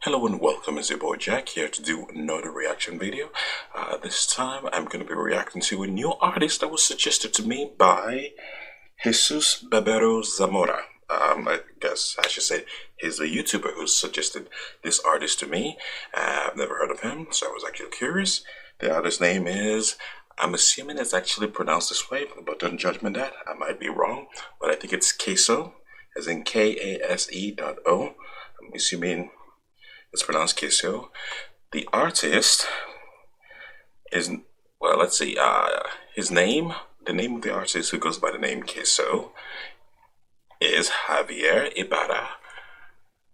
Hello and welcome, it's your boy Jack here to do another reaction video. This time I'm going to be reacting to a new artist that was suggested to me by Jesus Bebero Zamora. I guess I should say he's a YouTuber who suggested this artist to me. I've never heard of him, so I was actually curious. The artist's name is, I'm assuming it's actually pronounced this way, but don't judge me on that. I might be wrong, but I think it's Kase.O, as in Kase.O. I'm assuming it's pronounced Kase.O. The artist is, well, let's see, his name, the name of the artist who goes by the name Kase.O is Javier Ibarra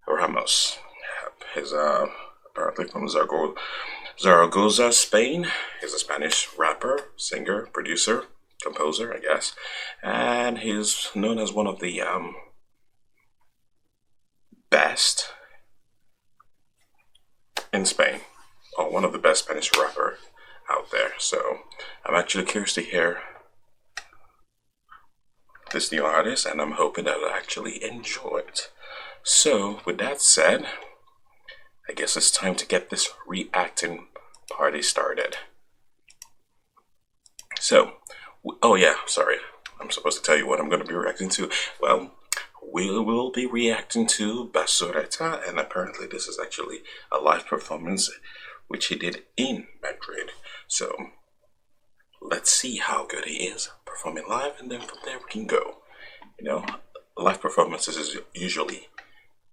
Ramos. He's apparently from Zaragoza, Spain. He's a Spanish rapper, singer, producer, composer, I guess. And he's known as one of the best in Spain, or one of the best Spanish rapper out there. So I'm actually curious to hear this new artist, and I'm hoping that I'll actually enjoy it. So with that said, I guess it's time to get this reacting party started. So, oh yeah, sorry, I'm supposed to tell you what I'm going to be reacting to. Well, we will be reacting to Basureta, and apparently this is actually a live performance which he did in Madrid. So let's see how good he is performing live, and then from there we can go. You know, live performances is usually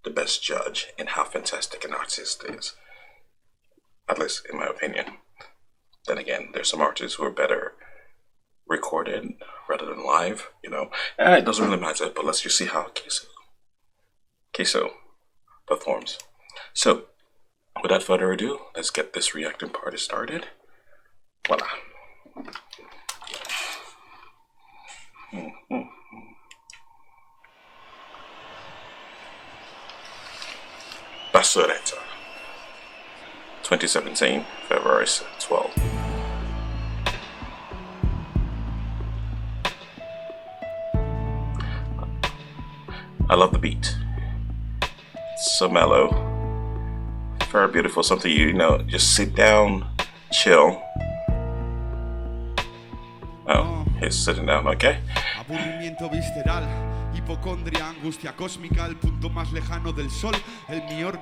the best judge in how fantastic an artist is, at least in my opinion. Then again, there's some artists who are better recorded rather than live, you know. It doesn't really matter, but let's just see how Kase.O performs. So, without further ado, let's get this reacting party started. Voila. Basureta, 2017, February 12th. I love the beat. It's so mellow, very beautiful. Something you know, just sit down, chill. Oh, he's sitting down. Okay. Aburrimiento visceral, hipocondria, angustia cósmica, el punto más lejano del sol, el mío.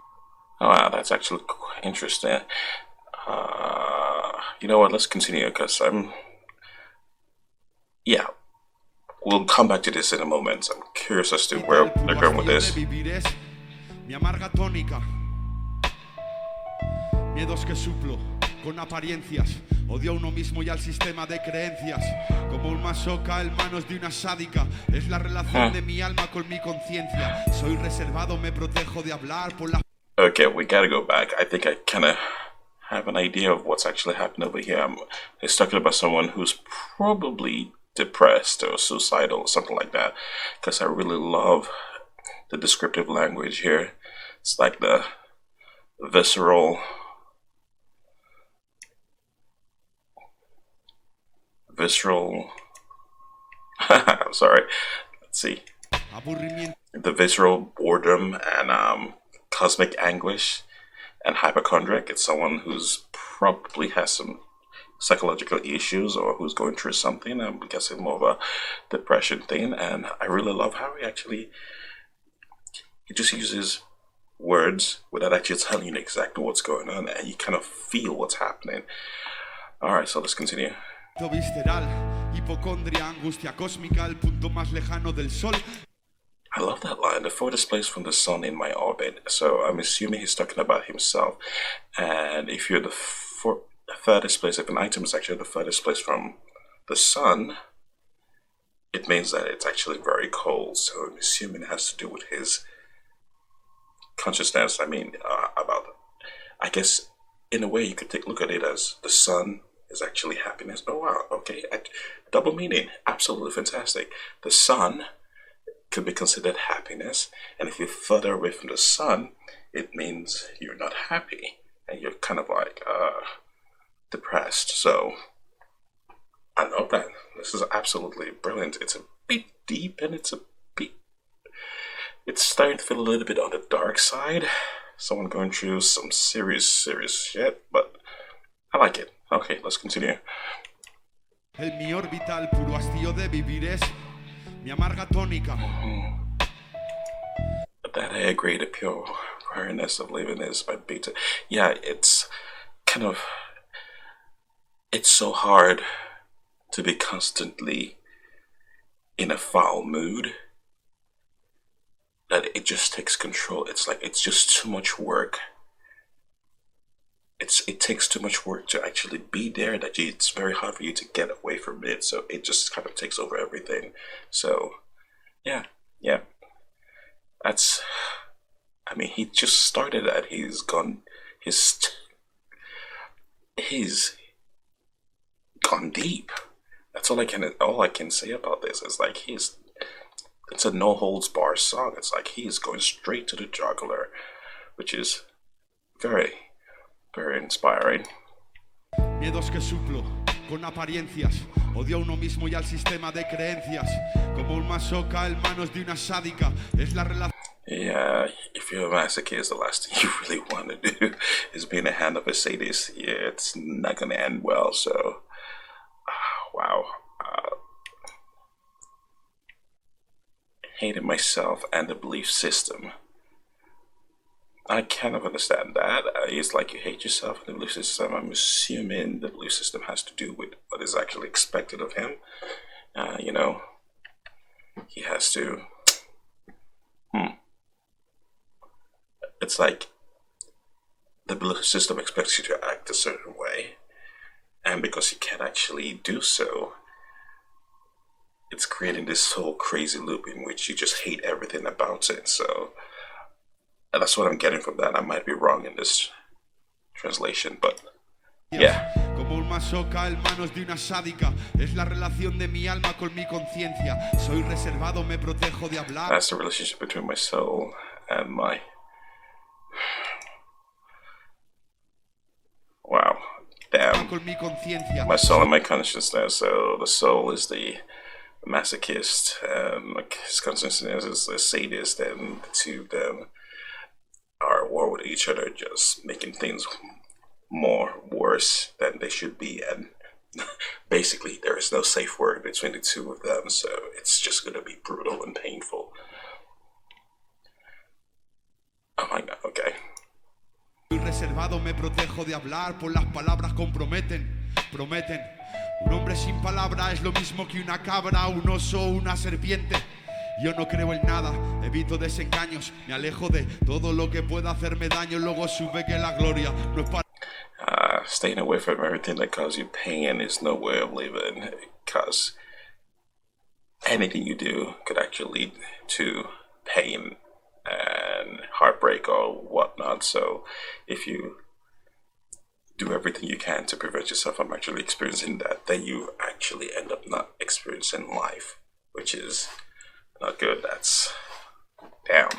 Oh wow, that's actually interesting. You know what? Let's continue because yeah. We'll come back to this in a moment. I'm curious as to where they're going with this. Mi amarga tónica. Miedos que suplo con apariencias. Odio a uno mismo y al sistema de creencias. Como un masoca en manos de una sádica. Es la relación de mi alma con mi conciencia. Soy reservado, me protejo de hablar por la. Okay, we gotta go back. I think I kind of have an idea of what's actually happening over here. He's talking about someone who's probably depressed or suicidal or something like that, because I really love the descriptive language here. It's like the visceral I'm sorry, let's see, the visceral boredom and cosmic anguish and hypochondriac. It's someone who's probably has some psychological issues or who's going through something. I'm guessing more of a depression thing, and I really love how he just uses words without actually telling you exactly what's going on, and you kind of feel what's happening. Alright, so let's continue. Visceral, hipocondria, angustia cósmica, el punto más lejano del sol. I love that line, the furthest place from the sun in my orbit. So I'm assuming he's talking about himself, and if you're the furthest place, if an item is actually the furthest place from the sun, it means that it's actually very cold. So I'm assuming it has to do with his consciousness. I mean, I guess in a way you could look at it as the sun is actually happiness. Oh wow, okay, double meaning, absolutely fantastic. The sun could be considered happiness, and if you're further away from the sun, it means you're not happy and you're kind of like depressed. So I love that. This is absolutely brilliant. It's a bit deep, and it's starting to feel a little bit on the dark side. someone going through some serious shit, but I like it. Okay, let's continue. El mi orbital puro hastío de vivir es mi amarga tónica. That I agree, the pure awareness of living is by beta. Yeah, it's kind of, it's so hard to be constantly in a foul mood that it just takes control. It's like, it's just too much work. It takes too much work to actually be there that it's very hard for you to get away from it. So it just kind of takes over everything. So yeah. That's, I mean, he just started that. He's gone deep. That's all I can say about this is like it's a no holds bar song. It's like he's going straight to the jugular, which is very, very inspiring. Miedos que suplo con apariencias. Odio a uno mismo y al sistema de creencias. Como un masoca en manos de una sádica. Es la relación. Yeah, if you're a masochist, the last thing you really want to do is be in the hand of a sadist. Yeah, it's not gonna end well. So, wow. Hating myself and the belief system. I kind of understand that. It's like you hate yourself and the belief system. I'm assuming the belief system has to do with what is actually expected of him. You know, he has to. It's like the belief system expects you to act a certain way, and because you can't actually do so, it's creating this whole crazy loop in which you just hate everything about it. So that's what I'm getting from that. I might be wrong in this translation, but yeah. Como un masoca en manos de una sádica. Es la relación de mi alma con mi conciencia. Soy reservado, me protejo de hablar. That's the relationship between my soul and my... Wow. Damn. Con mi conciencia. My soul and my consciousness. So the soul is the masochist, and like his consciousness is the sadist, and the two of them are at war with each other, just making things more worse than they should be. And basically there is no safe word between the two of them, so it's just gonna be brutal and painful. Oh my god, okay. Reservado, me protejo de hablar, por las palabras prometen. Un hombre sin palabra es lo mismo que una cabra, un oso, una serpiente. Yo no creo en nada, evito desengaños, me alejo de todo lo que pueda hacerme daño, luego supe que la gloria no es para... Staying away from everything that causes you pain is no way of living, because anything you do could actually lead to pain and heartbreak or whatnot. So if you do everything you can to prevent yourself from actually experiencing that, then you actually end up not experiencing life, which is not good. That's damn.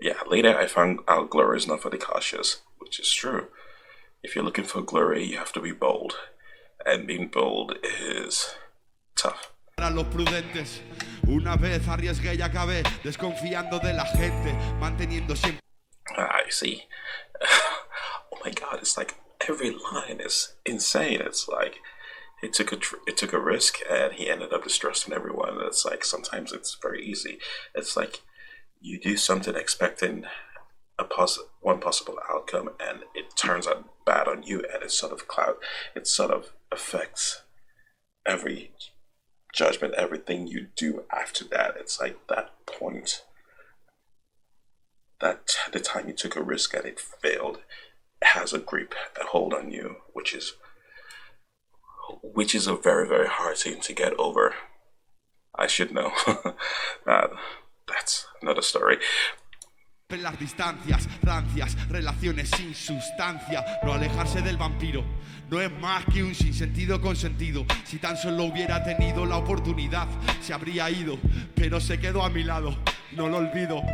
Yeah, later I found out glory is not for the cautious, which is true. If you're looking for glory, you have to be bold, and being bold is tough. Para los prudentes, una vez arriesgué y acabé desconfiando de la gente, manteniendo siempre. I see. Oh my god, it's like every line is insane. It's like it took a risk and he ended up distrusting everyone. It's like sometimes it's very easy. It's like you do something expecting one possible outcome, and it turns out bad on you, and it sort of affects every judgment, everything you do after that. It's like that point, that the time you took a risk and it failed, has a hold on you, which is a very, very hard thing to get over. I should know. That's another story. Las distancias, rancias, relaciones sin sustancia. No alejarse del vampiro no es más que un sinsentido consentido. Si tan solo hubiera tenido la oportunidad, se habría ido, pero se quedó a mi lado. No lo olvido.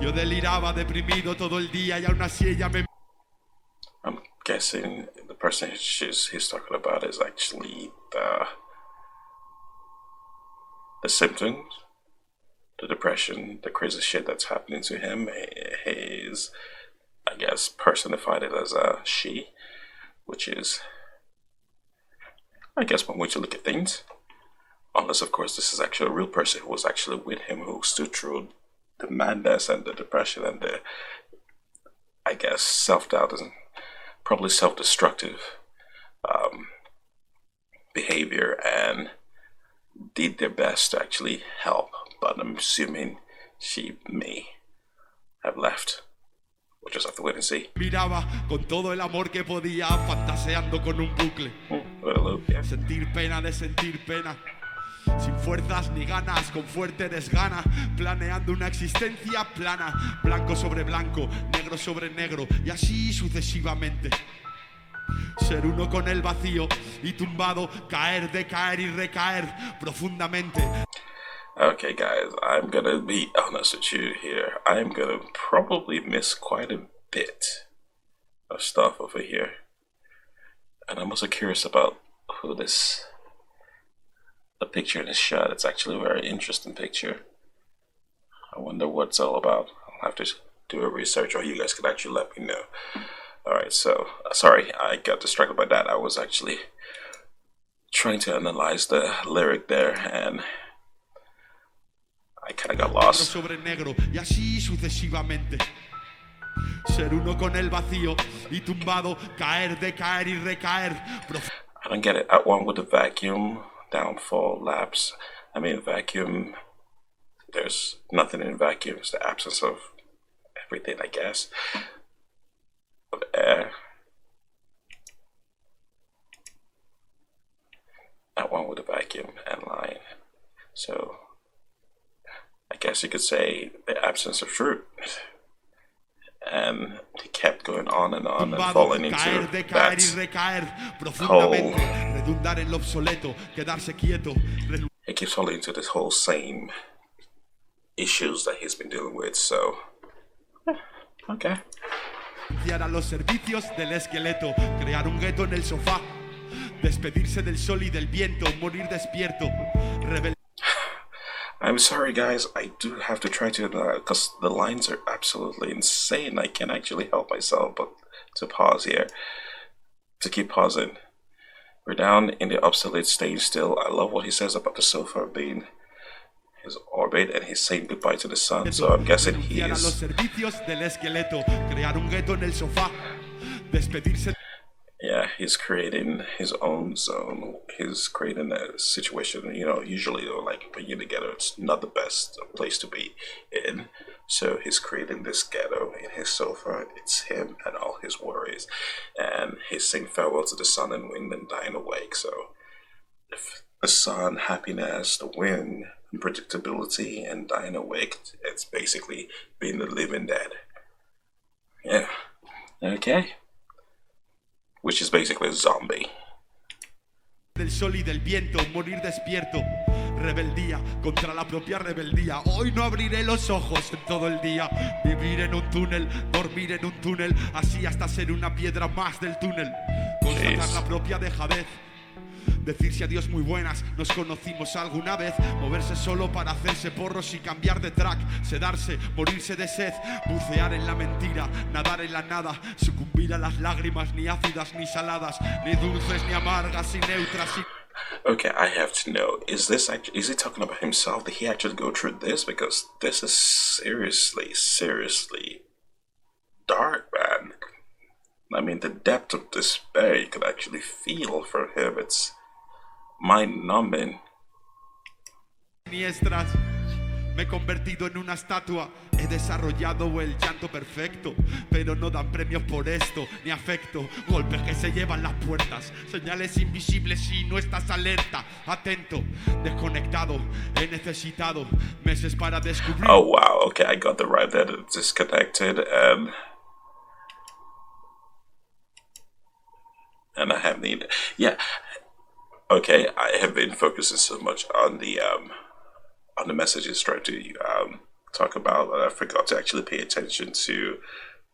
Yo deliraba deprimido todo el día y aún así ella me... I'm guessing the person he's talking about is actually the symptoms. the depression, the crazy shit that's happening to him. He's, I guess, personified it as a she, which is, I guess, one way to look at things. Unless, of course, this is actually a real person who was actually with him, who stood through the madness and the depression and the, I guess, self-doubt and probably self-destructive behavior, and did their best to actually help. But I'm assuming she may have left. We'll just have to wait and see. Miraba con todo el amor que podía, fantaseando con un bucle. Yeah. Sentir pena de sentir pena. Sin fuerzas ni ganas, con fuerte desgana, planeando una existencia plana, blanco sobre blanco, negro sobre negro, y así sucesivamente. Ser uno con el vacío y tumbado, caer, decaer y recaer profundamente. Okay, guys, I'm gonna be honest with you here. I'm gonna probably miss quite a bit of stuff over here. And I'm also curious about who this, the picture in this shot. It's actually a very interesting picture. I wonder what it's all about. I'll have to do a research, or you guys can actually let me know. Alright, so, sorry, I got distracted by that. I was actually trying to analyze the lyric there, and I kind of got lost. Sobre negro, y así sucesivamente. Ser uno con el vacío y tumbado, caer, decaer y recaer. I don't get it. At one with the vacuum, downfall, lapse. I mean, vacuum, there's nothing in vacuum. It's the absence of everything, I guess. Of air. At one with the vacuum and line. So, I guess you could say the absence of fruit. And he kept going on and falling into that whole, he keeps falling into this whole same issues that he's been dealing with, so okay. Los servicios del esqueleto, crear un gueto en el sofá, despedirse del sol y del viento, morir despierto, I'm sorry, guys. I do have to try to, because the lines are absolutely insane. I can't actually help myself but to pause here, to keep pausing. We're down in the obsolete stage still. I love what he says about the sofa being his orbit, and he's saying goodbye to the sun. So I'm guessing he is. Yeah, he's creating his own zone. He's creating a situation, you know, usually like when you're together, it's not the best place to be in. So he's creating this ghetto in his sofa. It's him and all his worries. And he's saying farewell to the sun and wind and dying awake. So if the sun, happiness, the wind, unpredictability, and dying awake, it's basically being the living dead. Yeah. Okay. Which is basically a zombie. Del sol y del viento, morir despierto. Rebeldía contra la propia rebeldía. Hoy no abriré los ojos en todo el día. Vivir en un túnel, dormir en un túnel, así hasta ser una piedra más del túnel. Constatar la propia dejadez. Decirse adiós muy buenas, nos conocimos alguna vez. Moverse solo para hacerse porros y cambiar de track. Sedarse, morirse de sed, bucear en la mentira, nadar en la nada, sucumbir a las lágrimas, ni ácidas ni saladas, ni dulces ni amargas, ni neutras. Okay, I have to know, is he talking about himself? Did he actually go through this? Because this is seriously dark, man. I mean, the depth of despair you could actually feel from him. It's mind-numbing. Siniestras, me he convertido en una estatua. He desarrollado el llanto perfecto, pero no dan premios por esto, ni afecto. Golpes que se llevan las puertas, señales invisibles si no estás alerta. Atento, desconectado, he necesitado meses para descubrir. Oh wow, okay, I got the right that it's disconnected and I have need. Yeah. Okay, I have been focusing so much on the messages trying to talk about that I forgot to actually pay attention to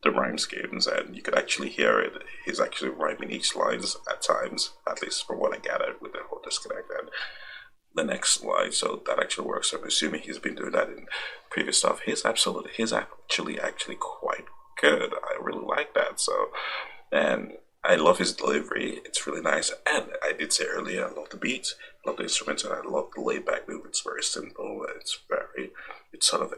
the rhyme schemes, and you could actually hear it. He's actually rhyming each lines at times, at least from what I gathered with the whole disconnect. And the next slide. So that actually works. I'm assuming he's been doing that in previous stuff. He's actually quite good. I really like that. So, and I love his delivery. It's really nice. And I did say earlier, I love the beats, I love the instruments, and I love the laid back move. It's very simple. It sort of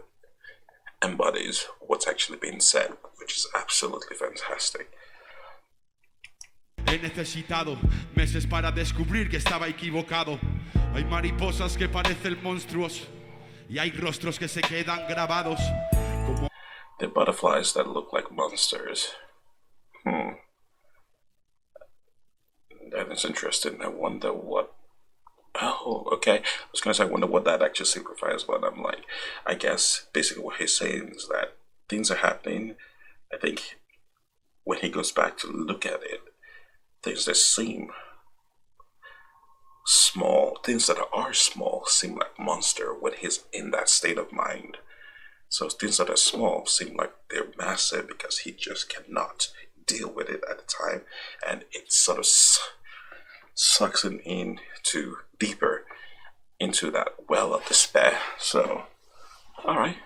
embodies what's actually being said, which is absolutely fantastic. He necesitado meses para descubrir que estaba equivocado. Hay mariposas que parecen monstruos y hay rostros que se quedan grabados como the butterflies that look like monsters. That is interesting. I wonder what. Oh, okay. I was gonna say, I wonder what that actually signifies, but I'm like, I guess basically what he's saying is that things are happening. I think when he goes back to look at it, things that seem small, things that are small, seem like monster when he's in that state of mind. So things that are small seem like they're massive because he just cannot deal with it at the time, and it sort of sucks him into deeper into that well of despair. So, all right.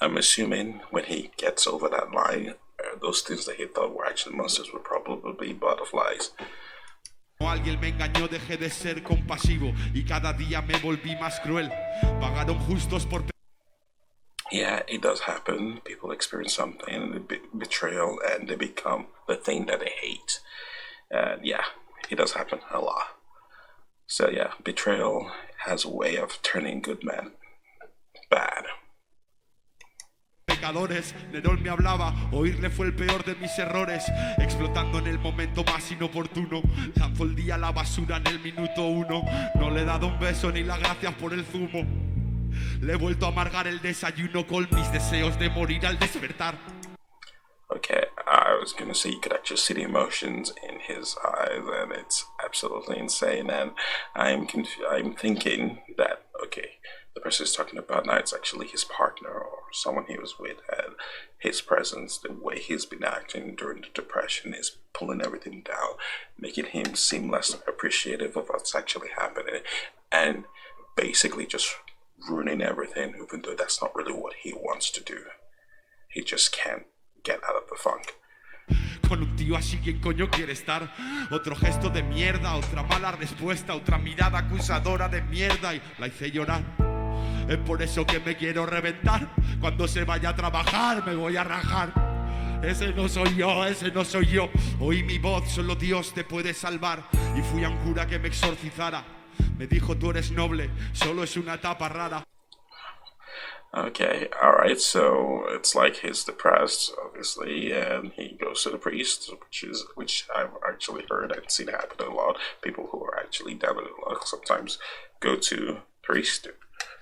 I'm assuming when he gets over that line, those things that he thought were actually monsters would probably be butterflies. Alguien me engañó, dejé de ser compasivo y cada día me volví más cruel. Pagaron justos por. Yeah, it does happen. People experience something, betrayal, and they become the thing that they hate. And yeah, it does happen a lot. So yeah, betrayal has a way of turning good men bad. Pecadores, Nerón me hablaba, oírle fue el peor de mis errores, explotando en el momento más inoportuno, lanzó el día a la basura en el minuto 1, no le he dado un beso ni las gracias por el zumo, le he vuelto a amargar el desayuno con mis deseos de morir al despertar. Okay, I was gonna say you could actually see the emotions in his eyes, and it's absolutely insane. And I'm thinking that okay, the person he's talking about now, it's actually his partner or someone he was with, and his presence, the way he's been acting during the depression, is pulling everything down, making him seem less appreciative of what's actually happening, and basically just ruining everything, even though that's not really what he wants to do. He just can't get out of the funk. Con un tío así, ¿quién coño quiere estar? Otro gesto de mierda, otra mala respuesta, otra mirada acusadora de mierda y la hice llorar. Es por eso que me quiero reventar. Cuando se vaya a trabajar me voy a rajar. Ese no soy yo, ese no soy yo. Oí mi voz, solo Dios te puede salvar. Y fui a un cura que me exorcizara. Me dijo, tú eres noble, solo es una etapa rara. Okay, alright, so it's like he's depressed, obviously, and he goes to the priest, which I've actually heard and seen happen a lot. People who are actually down in the luck sometimes go to priest,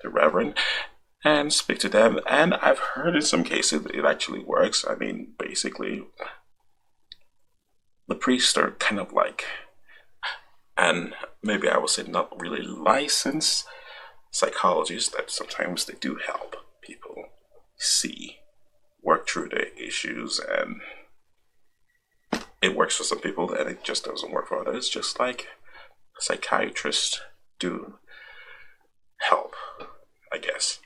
the reverend, and speak to them, and I've heard in some cases it actually works. I mean, basically, the priests are kind of like, and maybe I would say not really licensed psychologists, that sometimes they do help people work through their issues, and it works for some people and it just doesn't work for others, just like psychiatrists do help, I guess.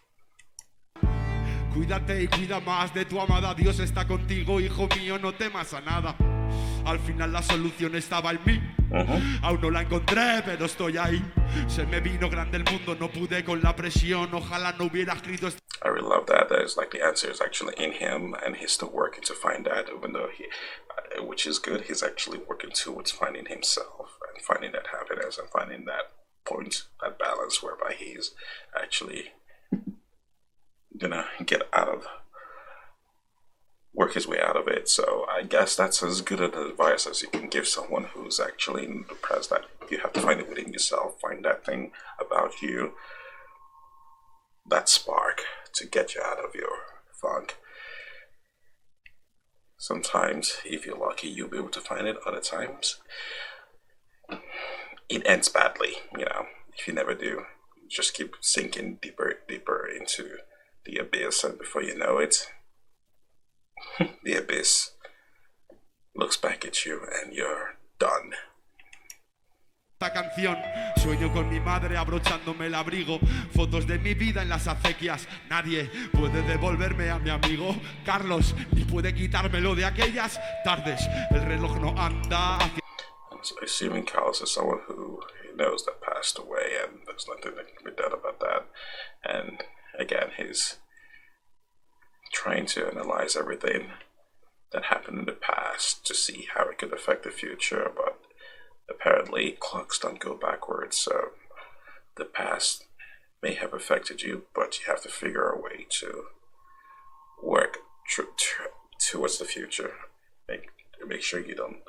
Cuídate y cuida más de tu amada, Dios está contigo, hijo mío, no temas a nada. Al final la solución estaba en mí. Aún no la encontré, pero estoy ahí. Se me vino grande el mundo, no pude con la presión. Ojalá no hubiera escrito. I really love that. That is like the answer is actually in him, and he's still working to find that. Even though which is good, he's actually working towards finding himself and finding that happiness and finding that point, that balance whereby he's actually gonna work his way out of it. So I guess that's as good an advice as you can give someone who's actually depressed, that you have to find it within yourself, find that thing about you, that spark to get you out of your funk. Sometimes, if you're lucky, you'll be able to find it. Other times, it ends badly, if you never do. Just keep sinking deeper into the abyss, and before you know it, the abyss looks back at you and you're done. esta canción. Sueño con mi madre abrochándome el abrigo, fotos de mi vida en las acequias. Nadie puede devolverme a mi amigo Carlos, ni puede quitármelo de aquellas tardes. El reloj no anda hacia... So assuming Carlos is someone who he knows that passed away, and there's nothing that can be done about that. And again, he's trying to analyze everything that happened in the past to see how it could affect the future, but apparently clocks don't go backwards, so the past may have affected you, but you have to figure a way to work towards the future. Make sure you don't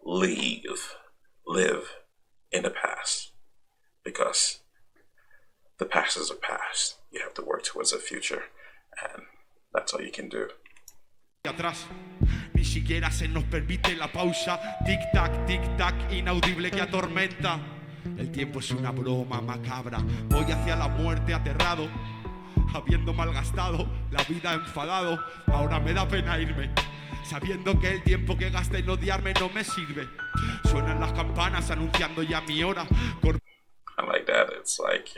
live in the past, because the past is the past. You have to work towards the future, and that's all you can do. Atrás, ni siquiera se nos permite la pausa. Tic tac, inaudible que atormenta. El tiempo es una broma macabra. Voy hacia la muerte aterrado, habiendo malgastado la vida enfadado. Ahora me da pena irme, sabiendo que el tiempo que gasté en odiarme no me sirve. Suenan las campanas anunciando ya mi hora. I like that. It's like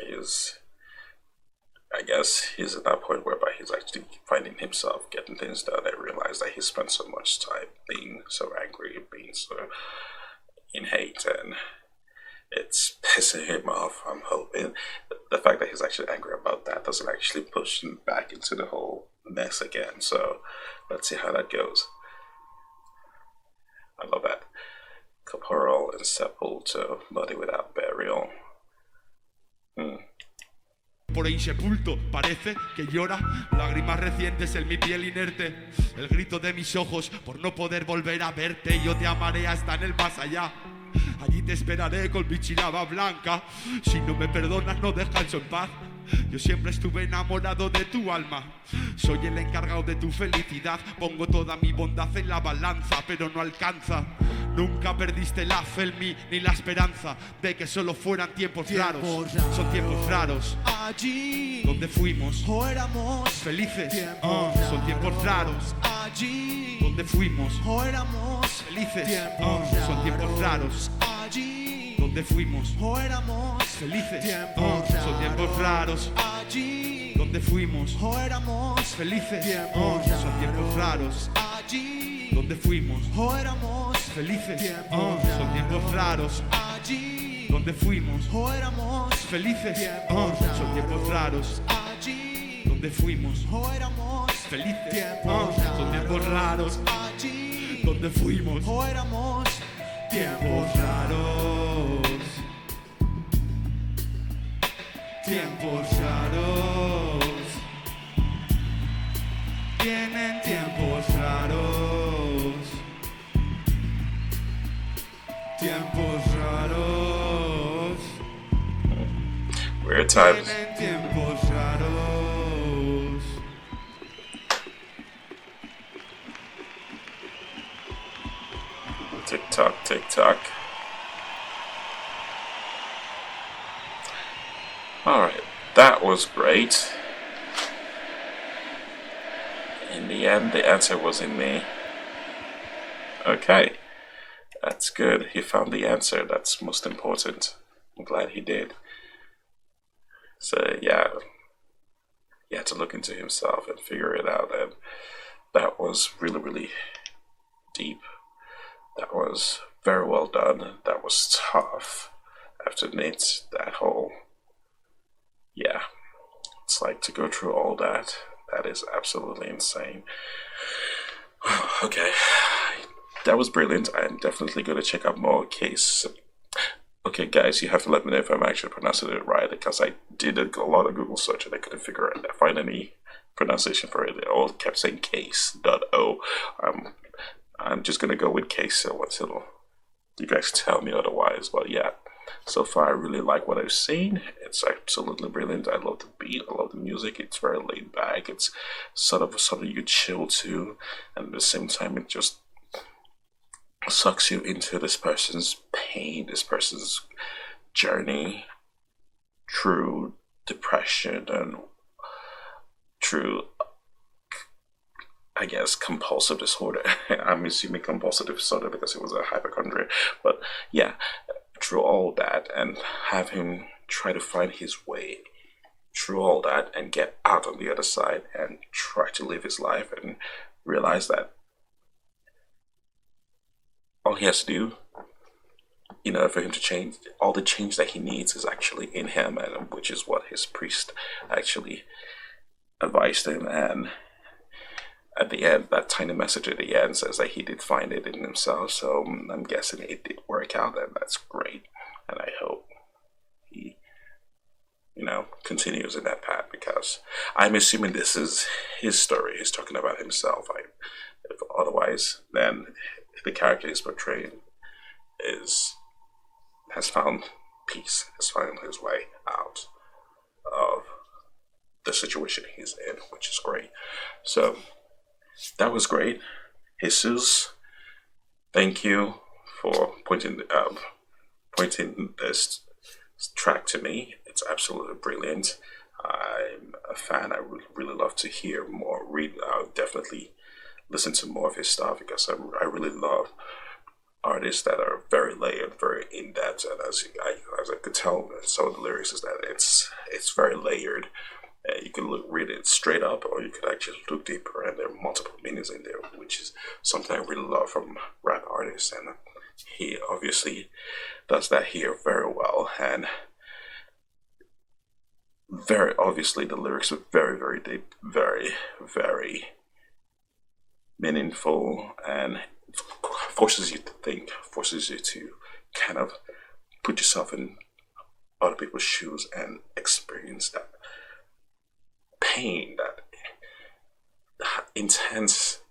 I guess he's at that point whereby he's actually finding himself getting things done and realize that he spent so much time being so angry, being so in hate, and it's pissing him off. I'm hoping the fact that he's actually angry about that doesn't actually push him back into the whole mess again. So let's see how that goes. I love that. Corporal and sepulto, body without burial. Por insepulto parece que llora, lágrimas recientes en mi piel inerte, el grito de mis ojos por no poder volver a verte. Yo te amaré hasta en el más allá, allí te esperaré con mi chilaba blanca. Si no me perdonas no descanso en paz. Yo siempre estuve enamorado de tu alma, soy el encargado de tu felicidad. Pongo toda mi bondad en la balanza, pero no alcanza. Nunca perdiste la fe en mí, ni la esperanza de que solo fueran tiempos raros. Son tiempos raros, allí donde fuimos o éramos felices. tiempos Son tiempos raros, allí donde fuimos o éramos felices. tiempos Son tiempos raros, allí donde fuimos o éramos felices. tiempos Son tiempos raros, allí donde fuimos o éramos felices. tiempos Son tiempos raros, allí donde fuimos o éramos felices. tiempos Son tiempos raros, allí donde fuimos o éramos felices. tiempos Son tiempos raros, allí donde fuimos o éramos felices. tiempos Son tiempos raros, allí donde fuimos o éramos tiempos raros. Tiempos raros. Vienen tiempos raros. Tiempos raros. Weird times. Vienen tiempos raros. Tick tock, tick tock. Alright, that was great. In the end, the answer was in me. Okay, that's good. He found the answer. That's most important. I'm glad he did. So, yeah, he had to look into himself and figure it out. And that was really, really deep. That was very well done. That was tough. I have to admit, that whole, yeah, it's like to go through all that. That is absolutely insane. Okay, that was brilliant. I'm definitely going to check out more Kase. Okay, guys, you have to let me know if I'm actually pronouncing it right, because I did a lot of Google search and I couldn't find any pronunciation for it. They all kept saying Kase.O. I'm just gonna go with Kase.O until you guys tell me otherwise. But yeah, so far I really like what I've seen. It's absolutely brilliant. I love the beat, I love the music. It's very laid back. It's sort of something you chill to, and at the same time it just sucks you into this person's pain, this person's journey through depression and through, I guess, compulsive disorder. I'm assuming compulsive disorder because it was a hypochondria, but yeah, through all that and have him try to find his way through all that and get out on the other side and try to live his life and realize that all he has to do in order for him to change, all the change that he needs is actually in him, and which is what his priest actually advised him. And at the end, that tiny message at the end says that he did find it in himself. So I'm guessing it did work out, and that's great. And I hope he, continues in that path, because I'm assuming this is his story. He's talking about himself. If otherwise, then the character he's portraying has found peace, has found his way out of the situation he's in, which is great. So that was great. Jesus, thank you for pointing this track to me. It's absolutely brilliant. I'm a fan. I would really love to hear more. I'll definitely listen to more of his stuff, because I really love artists that are very layered, very in depth, and as I could tell, some of the lyrics is that it's very layered. You can read it straight up, or you could actually look deeper, and there are multiple meanings in there, which is something I really love from rap artists, and he obviously does that here very well. And very obviously, the lyrics are very, very deep, very, very meaningful, and forces you to think, forces you to kind of put yourself in other people's shoes and experience that pain, that intense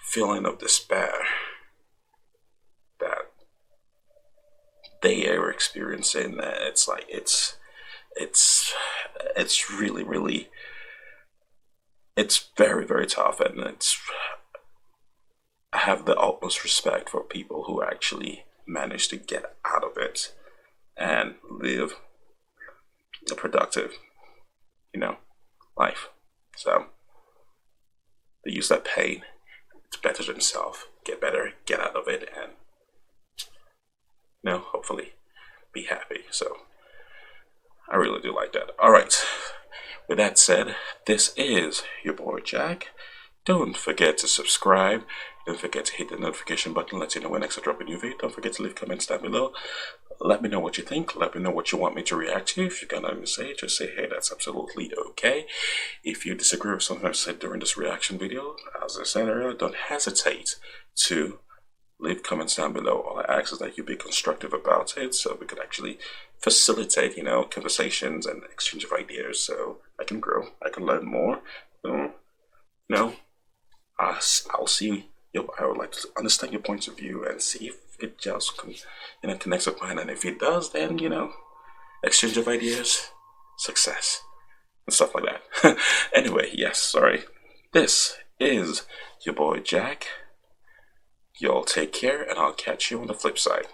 feeling of despair that they are experiencing. It's like it's really, really, it's very, very tough, and I have the utmost respect for people who actually manage to get out of it and live a productive, life. So they use that pain to better themselves, get better, get out of it, and hopefully be happy. So I really do like that. All right. With that said, this is your boy Jack. Don't forget to subscribe. Don't forget to hit the notification button, let you know when next I drop a new video. Don't forget to leave comments down below. Let me know what you think. Let me know what you want me to react to. If you got nothing to say, just say, hey, that's absolutely okay. If you disagree with something I said during this reaction video, as I said earlier, don't hesitate to leave comments down below. All I ask is that you be constructive about it, so we could actually facilitate, conversations and exchange of ideas, so I can grow, I can learn more. I'll see. I would like to understand your points of view and see if it just connects with mine, and if it does, then exchange of ideas, success, and stuff like that. Anyway, yes, sorry. This is your boy Jack. Y'all take care, and I'll catch you on the flip side.